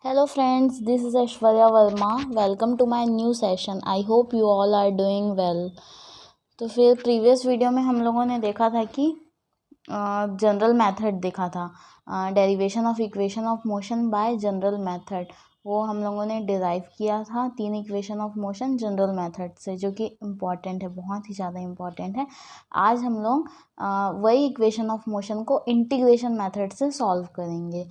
Hello friends, this is Aishwarya Verma. Welcome to my new session. I hope you all are doing well. तो फिर previous video में हम लोगों ने देखा था कि जनरल मेथड देखा था, derivation of equation of motion bye general method. वो हम लोगों ने डिराइव किया था 3 equation of motion general method से, जो कि इम्पॉर्टेंट है, बहुत ही ज़्यादा इम्पॉर्टेंट है। आज हम लोग वही इक्वेशन ऑफ मोशन को इंटीग्रेशन मेथड से सॉल्व करेंगे।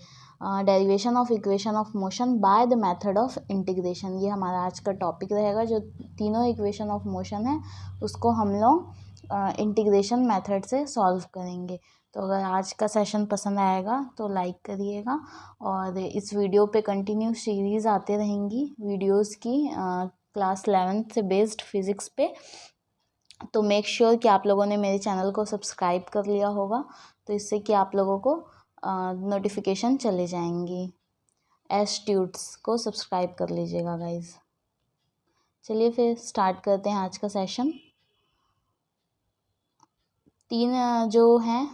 Derivation of equation of motion by the method of integration, ये हमारा आज का टॉपिक रहेगा। जो तीनों इक्वेशन ऑफ मोशन है उसको हम लोग इंटीग्रेशन मेथड से सॉल्व करेंगे। तो अगर आज का सेशन पसंद आएगा तो लाइक करिएगा, और इस वीडियो पे कंटिन्यू सीरीज़ आते रहेंगी वीडियोस की क्लास 11th से बेस्ड फिज़िक्स पे। तो मेक श्योर कि आप लोगों ने मेरे चैनल को सब्सक्राइब कर लिया होगा, तो इससे कि आप लोगों को नोटिफिकेशन चले जाएंगी। एस्ट्यूट्स को सब्सक्राइब कर लीजिएगा गाइज। चलिए फिर स्टार्ट करते हैं आज का सेशन। तीन जो हैं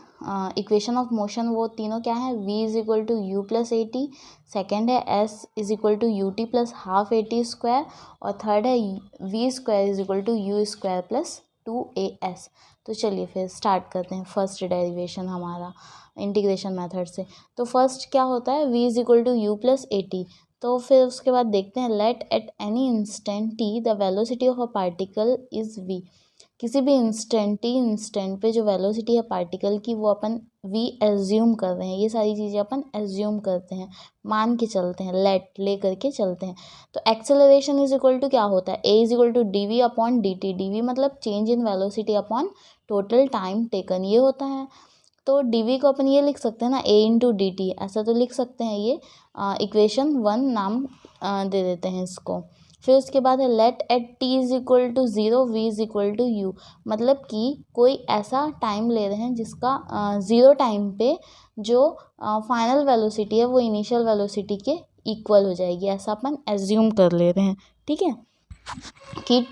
इक्वेशन ऑफ मोशन, वो तीनों क्या है? v is equal to u plus a t, second है s is equal to u t plus half a t square, और थर्ड है v square is equal to u square plus 2as। तो चलिए फिर स्टार्ट करते हैं first derivation हमारा integration method से। तो फर्स्ट क्या होता है? v is equal to u plus a t. तो फिर उसके बाद देखते हैं, let at any instant t the velocity of a particle is v। किसी भी इंस्टेंट पे जो वेलोसिटी है पार्टिकल की, वो अपन v एज्यूम कर रहे हैं। ये सारी चीज़ें अपन एज्यूम करते हैं, मान के चलते हैं, ले करके चलते हैं। तो एक्सेलरेशन इज इक्वल टू क्या होता है? a is equal to d v upon d t. D v मतलब change in velocity upon total time taken, ये होता है। तो डी वी को अपन ये लिख सकते हैं ना, a इंटू डी टी, ऐसा तो लिख सकते हैं। ये इक्वेशन 1 नाम दे देते हैं इसको। फिर उसके बाद है let at t is equal to 0 v is equal to u. मतलब कि कोई ऐसा टाइम ले रहे हैं जिसका 0 टाइम पे जो फाइनल वेलोसिटी है वो इनिशियल वेलोसिटी के इक्वल हो जाएगी, ऐसा अपन एज्यूम कर ले रहे हैं। ठीक है कि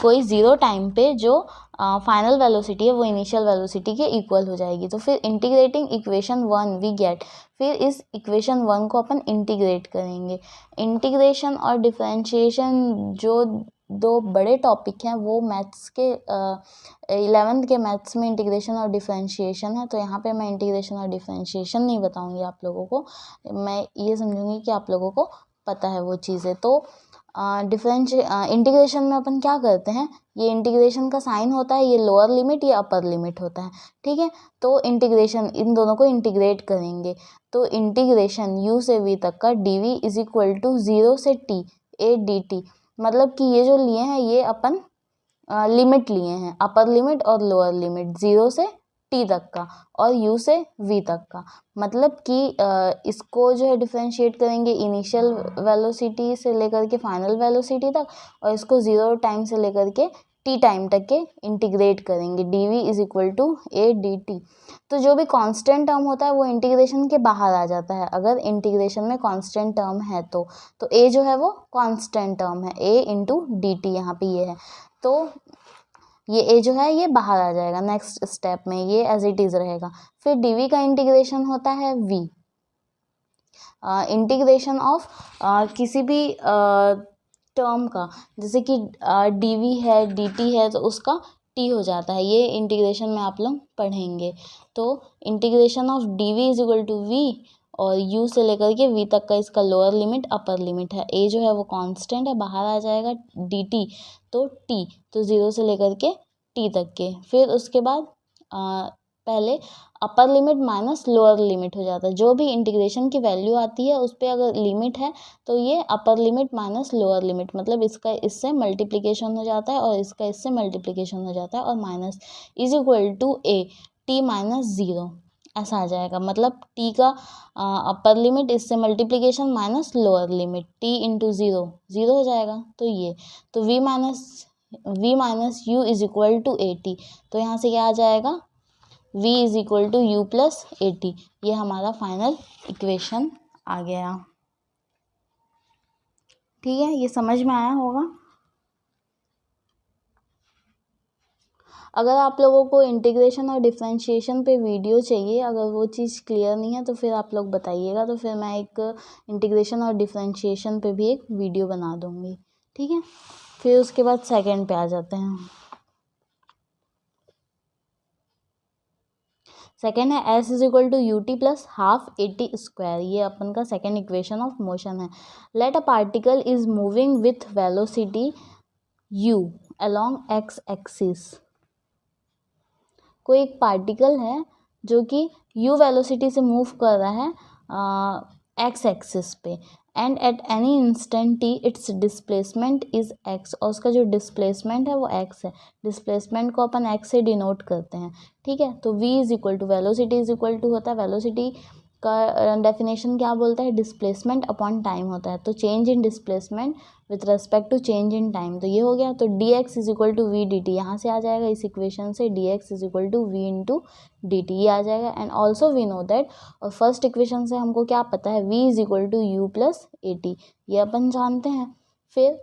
कोई 0 टाइम पे जो फाइनल वेलोसिटी है वो इनिशियल वेलोसिटी के इक्वल हो जाएगी। तो फिर इंटीग्रेटिंग इक्वेशन 1 वी गेट, फिर इस इक्वेशन 1 को अपन इंटीग्रेट करेंगे। इंटीग्रेशन और डिफरेंशिएशन जो दो बड़े टॉपिक हैं, वो मैथ्स के 11th के मैथ्स में इंटीग्रेशन और डिफरेंशिएशन है। तो यहाँ पे मैं इंटीग्रेशन और डिफरेंशिएशन नहीं बताऊँगी आप लोगों को, मैं ये समझूंगी कि आप लोगों को पता है वो चीज़ें। तो इंटीग्रेशन में अपन क्या करते हैं, ये इंटीग्रेशन का साइन होता है, ये लोअर लिमिट, ये अपर लिमिट होता है। ठीक है, तो इंटीग्रेशन, इन दोनों को इंटीग्रेट करेंगे। तो इंटीग्रेशन u से v तक का dv इज इक्वल टू 0 से t a dt। मतलब कि ये जो लिए हैं ये अपन लिमिट लिए हैं, अपर लिमिट और लोअर लिमिट, 0 से t तक का और u से v तक का। मतलब कि इसको जो है डिफरेंशिएट करेंगे इनिशियल वेलोसिटी से लेकर के फाइनल वेलोसिटी तक, और इसको 0 टाइम से लेकर के t टाइम तक के इंटीग्रेट करेंगे। dv is equal to a dt। तो जो भी कांस्टेंट टर्म होता है वो इंटीग्रेशन के बाहर आ जाता है, अगर इंटीग्रेशन में कांस्टेंट टर्म है तो a जो है वो कांस्टेंट टर्म है, a इंटू डी टी, यहाँ पे ये है। तो ये a जो है ये बाहर आ जाएगा नेक्स्ट स्टेप में, ये एज इट इज रहेगा। फिर dv का इंटीग्रेशन होता है v, इंटीग्रेशन ऑफ किसी भी टर्म का, जैसे कि dv है dt है तो उसका t हो जाता है, ये इंटीग्रेशन में आप लोग पढ़ेंगे। तो integration of dv is equal to v, और u से लेकर के v तक का इसका लोअर लिमिट अपर लिमिट है। a जो है वो कांस्टेंट है, बाहर आ जाएगा dt, तो t, तो 0 से लेकर के t तक के। फिर उसके बाद पहले अपर लिमिट माइनस लोअर लिमिट हो जाता है। जो भी इंटीग्रेशन की वैल्यू आती है उस पर अगर लिमिट है तो ये अपर लिमिट माइनस लोअर लिमिट, मतलब इसका इससे मल्टीप्लिकेशन हो जाता है और इसका इससे मल्टीप्लिकेशन हो जाता है, और minus is equal to a t minus 0, ऐसा आ जाएगा। मतलब t का अपर लिमिट इससे multiplication minus lower limit, t into 0 0 हो जाएगा। तो ये तो v minus u is equal to a t. तो यहाँ से क्या आ जाएगा, v is equal to u plus a t. ये हमारा फाइनल इक्वेशन आ गया। ठीक है, ये समझ में आया होगा। अगर आप लोगों को इंटीग्रेशन और डिफरेंशिएशन पे वीडियो चाहिए, अगर वो चीज़ क्लियर नहीं है तो फिर आप लोग बताइएगा, तो फिर मैं एक इंटीग्रेशन और डिफरेंशिएशन पे भी एक वीडियो बना दूँगी, ठीक है। फिर उसके बाद सेकंड पे आ जाते हैं। सेकेंड है s is equal to u t plus half a t square, ये अपन का सेकेंड इक्वेशन ऑफ मोशन है। Let a particle is moving with velocity u along x axis. कोई एक पार्टिकल है जो कि u वेलोसिटी से मूव कर रहा है एक्स एक्सिस पे, and at any instant t it's displacement is x, और उसका जो डिस्प्लेसमेंट है वो x है। डिस्प्लेसमेंट को अपन x से डिनोट करते हैं, ठीक है। तो v is equal to velocity is equal to होता है, वेलोसिटी का डेफिनेशन क्या बोलता है, डिस्प्लेसमेंट अपॉन टाइम होता है। तो change in displacement with respect to change in time, तो ये हो गया। तो d x is equal to v d t, यहाँ से आ जाएगा इस इक्वेशन से d x is equal to v into d t, ये आ जाएगा। And also we know that, और फर्स्ट इक्वेशन से हमको क्या पता है, v is equal to u plus a t, ये अपन जानते हैं। फिर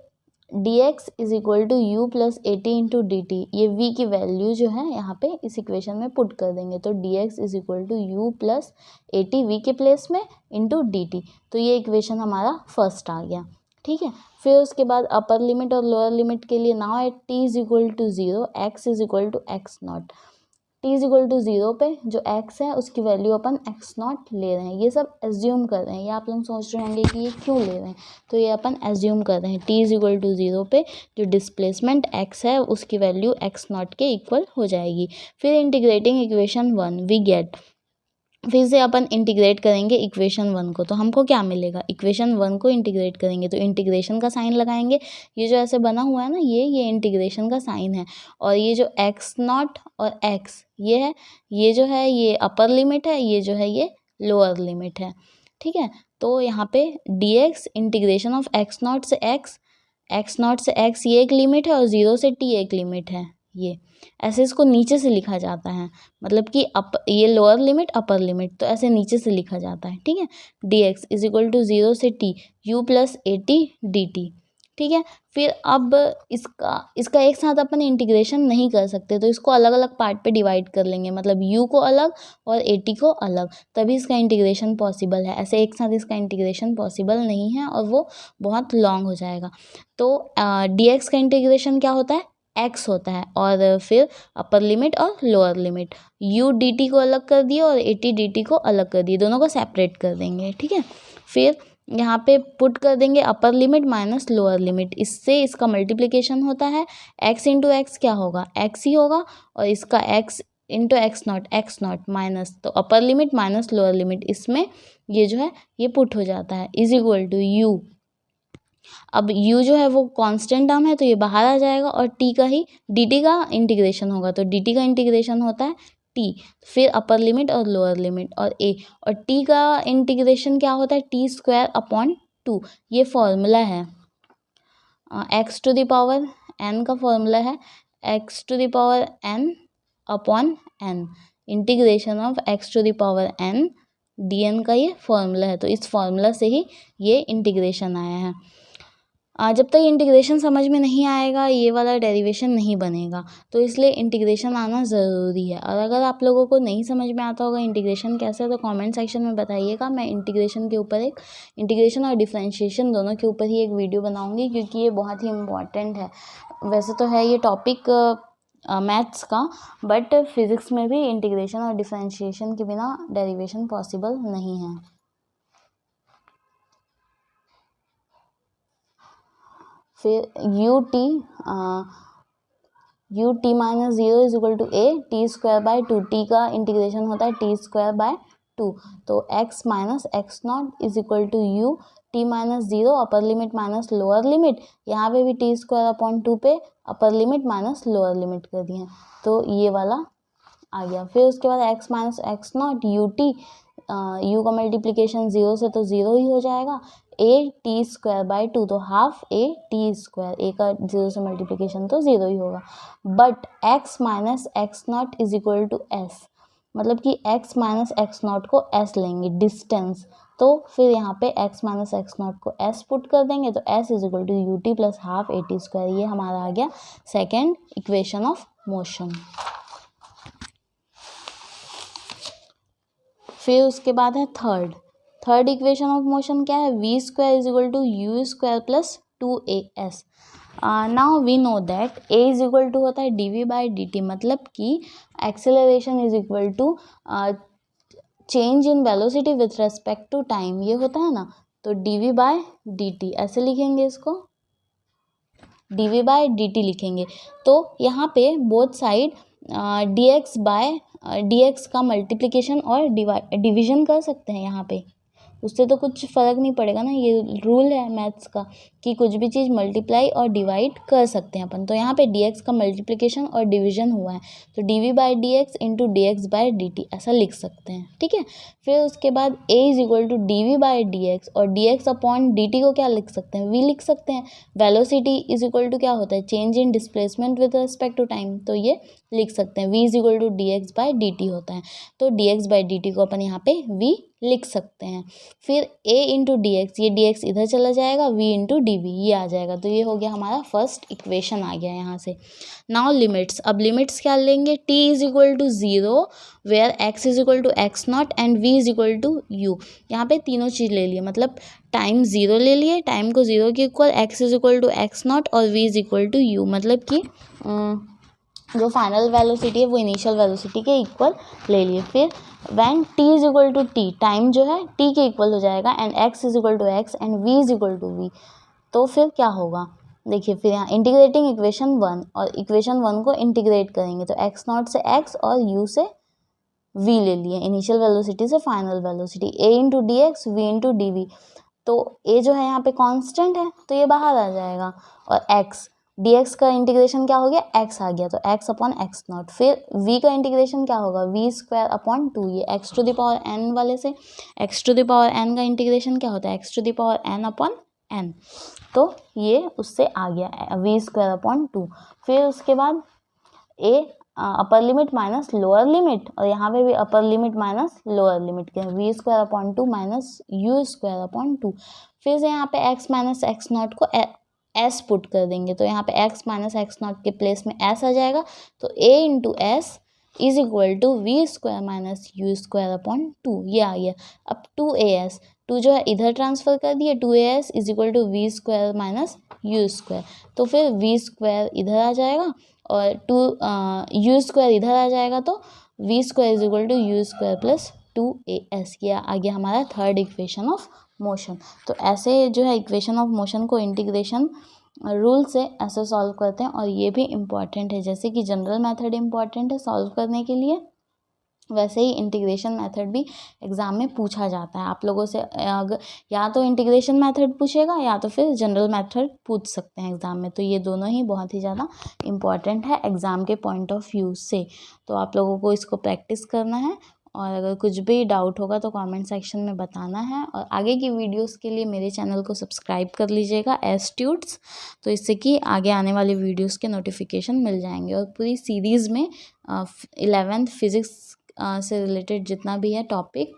d x is equal to u plus a t into d t, ये v की वैल्यू जो है यहाँ पे इस इक्वेशन में पुट कर देंगे। तो d x is equal to u plus a t v के प्लेस में इंटू डी टी, तो ये इक्वेशन हमारा फर्स्ट आ गया, ठीक है। फिर उसके बाद अपर लिमिट और लोअर लिमिट के लिए, now at t is equal to zero x is equal to x naught, t is equal to zero पे जो x है उसकी वैल्यू अपन x नॉट ले रहे हैं। ये सब एज्यूम कर रहे हैं, ये आप लोग सोच रहे होंगे कि ये क्यों ले रहे हैं, तो ये अपन एज्यूम कर रहे हैं। T is equal to zero पे जो डिस्प्लेसमेंट x है उसकी वैल्यू x नॉट के इक्वल हो जाएगी। फिर integrating equation one we get, फिर से अपन इंटीग्रेट करेंगे इक्वेशन वन को, तो हमको क्या मिलेगा, इक्वेशन वन को इंटीग्रेट करेंगे तो इंटीग्रेशन का साइन लगाएंगे। ये जो ऐसे बना हुआ है ना, ये इंटीग्रेशन का साइन है, और ये जो एक्स नॉट और एक्स ये है, ये जो है ये अपर लिमिट है, ये जो है ये लोअर लिमिट है, ठीक है। तो यहाँ पे D x integration of x not से एक्स नॉट से एक्स ये एक लिमिट है, और ज़ीरो से टी एक लिमिट है। ये ऐसे इसको नीचे से लिखा जाता है, मतलब कि ये लोअर लिमिट अपर लिमिट, तो ऐसे नीचे से लिखा जाता है, ठीक है। D x is equal to zero से t u plus a t d t, ठीक है। फिर अब इसका एक साथ अपन इंटीग्रेशन नहीं कर सकते, तो इसको अलग अलग पार्ट पे डिवाइड कर लेंगे, मतलब u को अलग और ए टी को अलग, तभी इसका इंटीग्रेशन पॉसिबल है। ऐसे एक साथ इसका इंटीग्रेशन पॉसिबल नहीं है और वो बहुत लॉन्ग हो जाएगा। तो डी एक्स का इंटीग्रेशन क्या होता है, x होता है, और फिर अपर लिमिट और lower limit, u D t को अलग कर दिए और ए टी डी टी को अलग कर दिए, दोनों को सेपरेट कर देंगे, ठीक है। फिर यहाँ पे पुट कर देंगे अपर लिमिट माइनस लोअर लिमिट, इससे इसका मल्टीप्लिकेशन होता है, x इंटू एक्स क्या होगा, x ही होगा, और इसका x into x not minus, तो upper limit minus lower limit, इसमें ये जो है ये पुट हो जाता है, इज इक्वल टू u। अब u जो है वो कांस्टेंट टर्म है तो ये बाहर आ जाएगा, और t का ही dt का इंटीग्रेशन होगा, तो dt का इंटीग्रेशन होता है t, फिर अपर लिमिट और लोअर लिमिट और a, और t का इंटीग्रेशन क्या होता है, टी स्क्वायर अपॉन टू, ये फॉर्मूला है x to the power n का फॉर्मूला है, x to the power n upon n, integration of x to the power n dn का ये फॉर्मूला है। तो इस फॉर्मूला से ही ये इंटीग्रेशन आया है। जब तक इंटीग्रेशन समझ में नहीं आएगा ये वाला डेरिवेशन नहीं बनेगा, तो इसलिए इंटीग्रेशन आना ज़रूरी है। और अगर आप लोगों को नहीं समझ में आता होगा इंटीग्रेशन कैसे है तो कमेंट सेक्शन में बताइएगा, मैं इंटीग्रेशन के ऊपर एक इंटीग्रेशन और डिफरेंशिएशन दोनों के ऊपर ही एक वीडियो बनाऊंगी, क्योंकि ये बहुत ही इम्पॉर्टेंट है। वैसे तो है ये टॉपिक मैथ्स का, बट फिज़िक्स में भी इंटीग्रेशन और डिफरेंशिएशन के बिना डेरिवेशन पॉसिबल नहीं है। फिर u t minus zero is equal to a t square by two, t का इंटीग्रेशन होता है टी स्क्वायर बाय टू, तो x minus x naught is equal to u t minus zero upper limit minus lower limit, यहाँ पे भी t square upon two पे upper limit minus lower limit कर दिए, तो ये वाला आ गया। फिर उसके बाद x minus x naught u t, u का मल्टीप्लिकेशन ज़ीरो से तो ज़ीरो ही हो जाएगा, a t square by two, तो half a t square, a का जीरो से मल्टीप्लिकेशन तो ज़ीरो ही होगा। But x minus x naught is equal to s, मतलब कि एक्स माइनस एक्स नॉट को एस लेंगे डिस्टेंस, तो फिर यहाँ पे x माइनस एक्स नॉट को s पुट कर देंगे तो s is equal to u t plus half a t square. ये हमारा आ गया सेकेंड इक्वेशन ऑफ मोशन। फिर उसके बाद है थर्ड इक्वेशन ऑफ मोशन क्या है, v square is equal to u square plus 2as। Now we know that a is equal to होता है dv बाई dt, मतलब कि acceleration is equal to change in velocity with respect to time, ये होता है ना। तो dv bye dt ऐसे लिखेंगे, इसको dv बाय dt लिखेंगे। तो यहाँ पे both side dx by dx का मल्टीप्लिकेशन और डिवीजन कर सकते हैं यहाँ पे, उससे तो कुछ फ़र्क नहीं पड़ेगा ना। ये रूल है मैथ्स का कि कुछ भी चीज़ मल्टीप्लाई और डिवाइड कर सकते हैं अपन। तो यहाँ पे dx का मल्टीप्लिकेशन और डिवीजन हुआ है तो dv by d x into d x by d T ऐसा लिख सकते हैं, ठीक है। फिर उसके बाद a is equal to dv by d x और dx अपॉन dt को क्या लिख सकते हैं, v लिख सकते हैं। वेलोसिटी इज इक्वल टू क्या होता है, change in displacement with respect to time, तो ये लिख सकते हैं v is equal to d x by d t होता है। तो d x by d t को अपन यहाँ पे v लिख सकते हैं। फिर a इंटू डी एक्स, ये dx इधर चला जाएगा, v इंटू डी वी ये आ जाएगा। तो ये हो गया हमारा फर्स्ट इक्वेशन आ गया यहाँ से। नाउ लिमिट्स, अब लिमिट्स क्या लेंगे, t is equal to 0 where x is equal to x naught and v is equal to u। यहाँ पे तीनों चीज़ ले लिए, मतलब टाइम 0 ले लिए, टाइम को 0 के equal, x is equal to x naught और v is equal to u, मतलब कि जो फाइनल वेलोसिटी है वो इनिशियल वेलोसिटी के इक्वल ले लिए। फिर when t is equal to t, time जो है t के इक्वल हो जाएगा and x is equal to x and v is equal to v, तो फिर क्या होगा, देखिए फिर यहाँ इंटीग्रेटिंग इक्वेशन 1 और इक्वेशन 1 को इंटीग्रेट करेंगे तो x नॉट से x और u से v ले लिए, इनिशियल वेलोसिटी से final velocity, a into d x v into d v. तो a जो है यहाँ पे कांस्टेंट है तो ये बाहर आ जाएगा, और x dx का इंटीग्रेशन क्या हो गया, x आ गया तो x अपॉन एक्स नॉट। फिर v का इंटीग्रेशन क्या होगा, v स्क्वायर अपॉन 2, ये x to the power n वाले से x to the power n का इंटीग्रेशन क्या होता है, x to the power n upon n, तो ये उससे आ गया v स्क्वायर अपॉन 2। फिर उसके बाद a upper limit minus lower limit, और यहाँ पे भी upper limit minus lower limit के v square upon 2 minus u square upon 2। फिर से यहाँ पे x माइनस एक्स नॉट को s पुट कर देंगे तो यहाँ पे x माइनस एक्स नॉट के प्लेस में s आ जाएगा, तो a into s is equal to v square minus u square upon 2, ये आ गया। अब 2as, 2 जो है इधर ट्रांसफर कर दिए, 2as is equal to v square minus u square, तो फिर वी स्क्वायर इधर आ जाएगा और 2 यू स्क्वायर इधर आ जाएगा, तो v square is equal to u square plus 2as, ये आ गया हमारा थर्ड इक्वेशन ऑफ मोशन। तो ऐसे जो है इक्वेशन ऑफ मोशन को इंटीग्रेशन रूल से ऐसे सॉल्व करते हैं, और ये भी इम्पॉर्टेंट है, जैसे कि जनरल मेथड इम्पॉर्टेंट है सॉल्व करने के लिए, वैसे ही इंटीग्रेशन मेथड भी एग्ज़ाम में पूछा जाता है। आप लोगों से अगर या तो इंटीग्रेशन मेथड पूछेगा या तो फिर जनरल मेथड पूछ सकते हैं एग्ज़ाम में, तो ये दोनों ही बहुत ही ज़्यादा इम्पॉर्टेंट है एग्ज़ाम के पॉइंट ऑफ व्यू से। तो आप लोगों को इसको प्रैक्टिस करना है, और अगर कुछ भी डाउट होगा तो कमेंट सेक्शन में बताना है, और आगे की वीडियोस के लिए मेरे चैनल को सब्सक्राइब कर लीजिएगा एस्ट्यूट्स, तो इससे कि आगे आने वाली वीडियोस के नोटिफिकेशन मिल जाएंगे। और पूरी सीरीज़ में 11th फिज़िक्स से रिलेटेड जितना भी है टॉपिक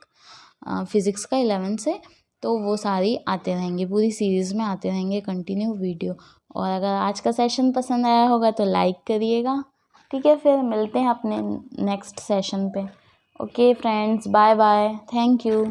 फिज़िक्स का 11 से, तो वो सारी आते रहेंगे, पूरी सीरीज़ में आते रहेंगे कंटिन्यू वीडियो। और अगर आज का सेशन पसंद आया होगा तो लाइक करिएगा, ठीक है। फिर मिलते हैं अपने नेक्स्ट सेशन पे। Okay friends, bye bye, thank you.